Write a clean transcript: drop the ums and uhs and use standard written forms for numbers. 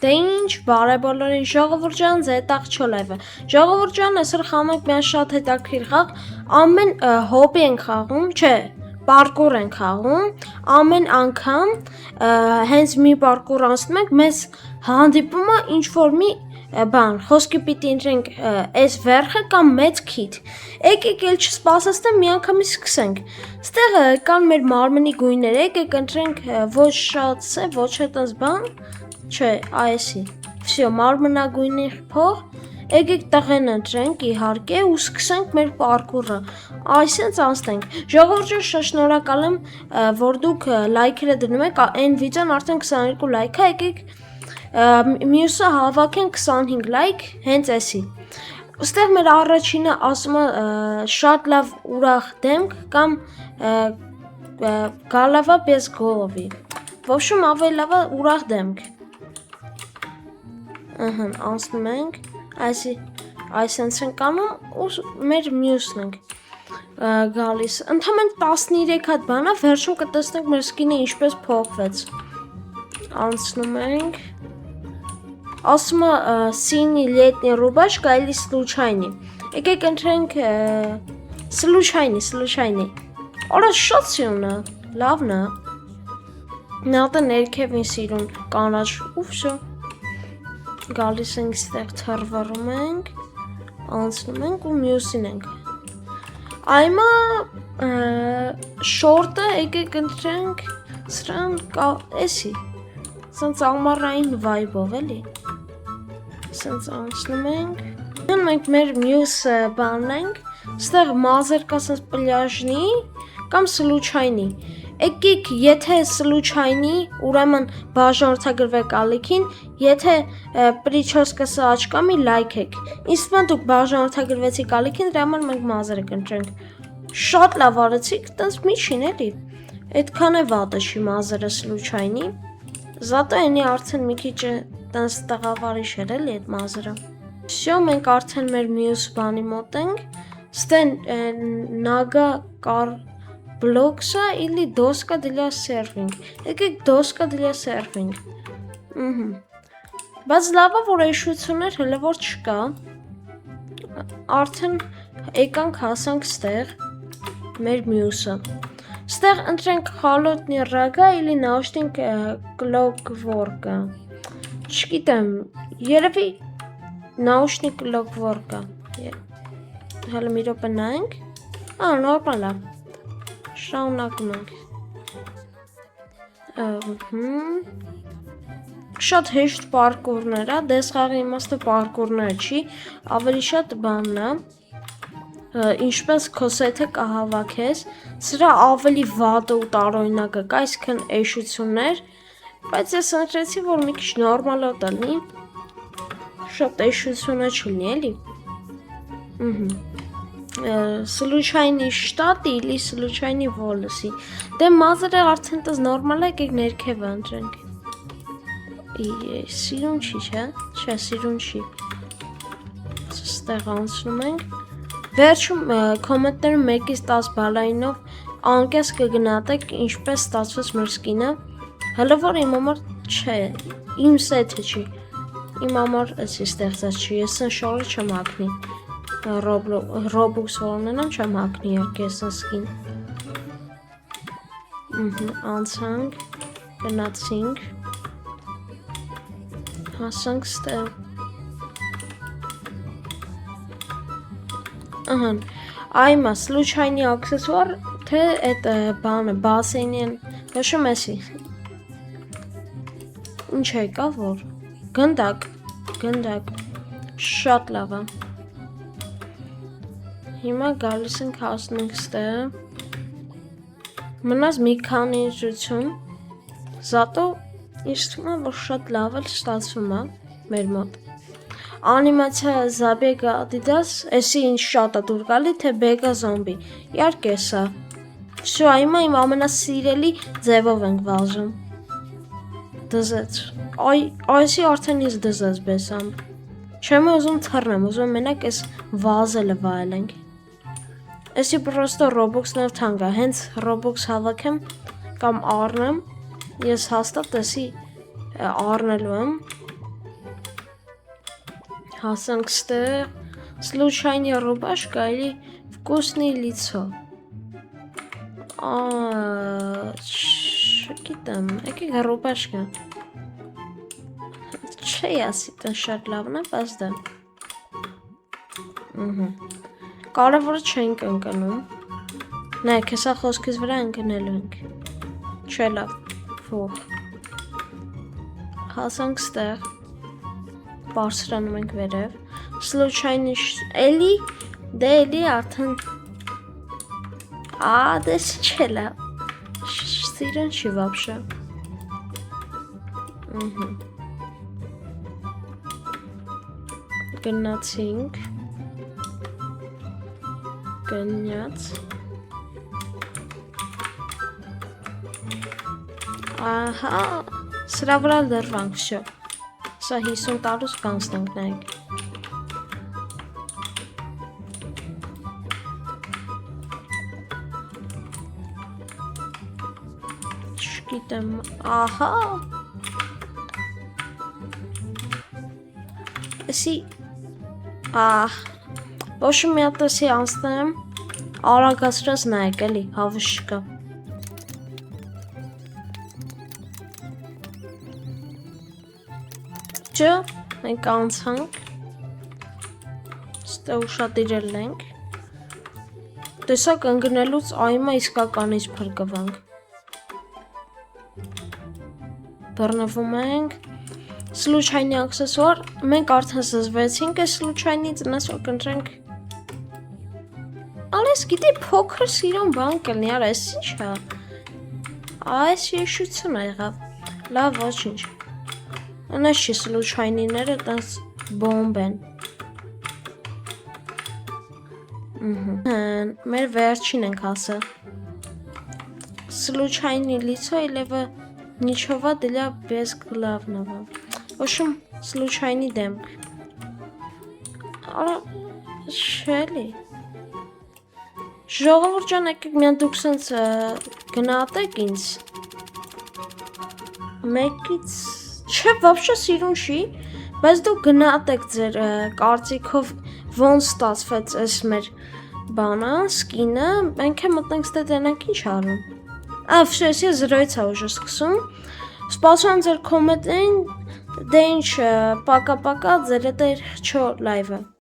Դե ինչ, բարեբոլորին ժողովուրդ ջան, ձեզ աղջոլևը։ Ժողովուրդ ջան, այսօր խաղում ենք միան շատ հետաքրքիր խաղ։ Ամեն հոբի ենք խաղում, չէ, պարկուր ենք խաղում։ Ամեն անգամ հենց մի պարկուր անցնում ենք, մեզ հանդիպում է ինչ որ մի բան, խոսքի պիտի ընտրենք այս վերքը կամ մեծ քիթ։ Եկեք էլ չսպասեցնեմ, միանգամից սկսենք։ Ստեղ կան մեր մարմնի գույները, եկեք ընտրենք ոչ շատ սև, ոչ այդպես բան։ Չէ, այսի։ Всё, մարմնագույնի փող։ Եկեք տղեն ընտրենք, իհարկե, ու սկսենք մեր պարկուրը։ Այսինքն անցնենք։ Ժողովուրդ ջան, շնորհակալ եմ, որ դուք լայքերը դնում եք։ Այն վիդեոն արդեն 22 լայք է, եկեք մյուսը հավաքեն 25 լայք, հենց էսի։ Ստեղ մեր առաջինը ասում է շատ լավ ուրախ դեմք կամ գալավա без голови։ В общем, ավելի լավ է ուրախ դեմք։ Անցնում ենք, այսենց ենք անում ու մեր մյուսն ենք գալիս։ Ընդհանրեն 13 հատ բան է, վերջում կտեսնենք մեր սկինը ինչպես փոխվեց։ Անցնում ենք։ Ասում է синий летний рубашка или случайный։ Եկեք ընտրենք случайный։ Օրա շատ սիրուն է, լավն է։ Նատը ներքևին սիրուն կանաչ ու всё։ Գալիս ենք ստեղ թռվռում ենք, անցնում ենք ու մյուսին ենք։ Այմա շորտը եկեք ընտրենք սրան էսի։ Սենց ամառային վայբով էլի։ Սենց անցնում ենք։ Մենք մեր մյուս բանն ենք, ստեղ մազեր կա սենց պլյաժնի կամ случайный։ Եկեք, եթե случайный, ուրեմն բաժանորդագրվեք ալիքին, եթե прическасы աչկամի լայք եք։ Իսկ ման դուք բաժանորդագրվեցիք ալիքին, դրա համար մենք մազերը կընտրենք։ Շատ լավ արեցիք, տենց միջին էլի։ Այդքան է վատը չի մազերը случайный։ Զատո էնի արդեն մի քիչ տենց տղավարիչ էր էլի այդ մազերը։ Всё, մենք արդեն մեր մյուս բանի մոտ ենք։ Ստեն նագա կար Блокса или доска для серфинг։ Եկեք դոսկա для серфинг։ Բայց լավ է, որ էշություններ հələ որ չկա։ Արդեն եկանք հասանք ստեղ մեր մյուսը։ Ստեղ ընտրենք холодный рога или наушник clockwork-ը։ Չգիտեմ, երևի наушник clockwork-ը։ Հələ մի րոպե նայենք։ Նորմալ է։ Շարունակում ենք։ Շատ հեշտ պարկուրներ է, դες խաղի իմաստը պարկուրներ չի, ավելի շատ բանն է, ինչպես քո սեթը կհավաքես, սրա ավելի վատը ու տարօրինակը կա, այսինքն էշություններ, բայց ես ընտրեցի, որ մի քիչ նորմալ լինի, շատ էշությունը չլինի, էլի։ Случайный штат или случайный волосы։ Դե մազերը արդեն տես նորմալ է, եկեք ներքևը ընտրենք։ Սիրուն չի, չէ՞։ Չէ, սիրուն չի։ Ստեղ անցնում ենք։ Վերջում կոմենտներում 1-ից 10 բալայինով անկես կգնահատեք ինչպես ստացվեց մեր սկինը։ Հələ որ իմ համար չէ, իմ սեթը չի։ Իմ համար էսի ստեղծած չի, ես սեն շորը չեմ հագնի։ Robux որոնենամ չեմ հագնի երկեսն սկին։ Անցանք, գնացինք, հասանք ստեղ։ Այմա, случайный аксессуар, թե այդ բանը, բասեյնին, հաշում էսի։ Ինչ եկա, որ։ Գնդակ, շատ լավ է։ Հիմա գալիս ենք հասնում ենք ստեղ։ Մնաց մի քանի ընտրություն։ Զատո ինձ թվում է, որ շատ լավ էլ ստացվում է մեր մոտ։ Անիմացիա Zabega Adidas, էսի ինչ շատ է դուր գալի, թե Bega Zombie։ Իհարկե սա։ Всё, հիմա իմ ամենասիրելի ձևով ենք վազում։ Դզեց։ Այսի արդեն ինձ դզեց բեսամբ։ Չեմ ուզում թռնեմ, ուզում մենակ այս վազելը վայելենք։ Էսի պրոստո Robux-ներ թանկ է, հենց Robux հավաքեմ կամ առնեմ, ես հաստատ էսի առնելու եմ, Հասանք ստեղ, случайный рубашка или вкусное лицо։ Չգիտեմ, եկեք ռուբաշկա։ Չի ասի տեն շատ լավն է, բայց դա։ Կարևորը չենք ընկնում։ Նայեք, հեսա խոսքից վրա ընկնելու ենք։ Չէ լավ, ֆող։ Հասանք ստեղ, բարձրանում ենք վերև, случайный էլի, դե էլի արդեն, դես չէ լավ, սիրան չի վապշա։ Գնացինք, գնյաց, ահա, սրա վրա լրվանք, վсё, սա 50 տարուց կանցնենք նայք։ Չգիտեմ, ահա, էսի, ոչ մի հատ էսի անցնեմ, արագացրած նայեք էլի, հավես չկա։ Չէ, մենք անցանք, ստե ուշադիրել ենք, տեսակ ընգնելուց այմա իսկականից փրկվանք։ Բռնվում ենք, случайный аксессуар, մենք արդեն զզվեցինք այս случайնից, նես որ կընտրենք։ Ալես գիտի փոքր սիրուն բան կլնի, արա այս ինչ է։ Այս եշություն է եղավ, լավ ոչինչ։ Անես չի случайնիները տանց բոմբ են։ Մեր վերջին ենք հասել։ Случайный лицо или ничего для без главного։ В общем, случайный демք։ Արա, շելի։ Ժողովուրդ ջան, եկեք միան դուք սենց գնահատեք ինձ։ Մեկից, չէ, вообще սիրուն չի, բայց դուք գնահատեք ձեր կարծիքով ոնց ստացվեց այս մեր բանը, սկինը, մենք է մտնենք ստե տենանք ինչ արում։ Վсё, ես զրոյց է ուժը սկսում։ Սպասում եմ ձեր կոմենտներին, դե ինչ, պակա-պակա, ձեր հետ էր չո լայվը։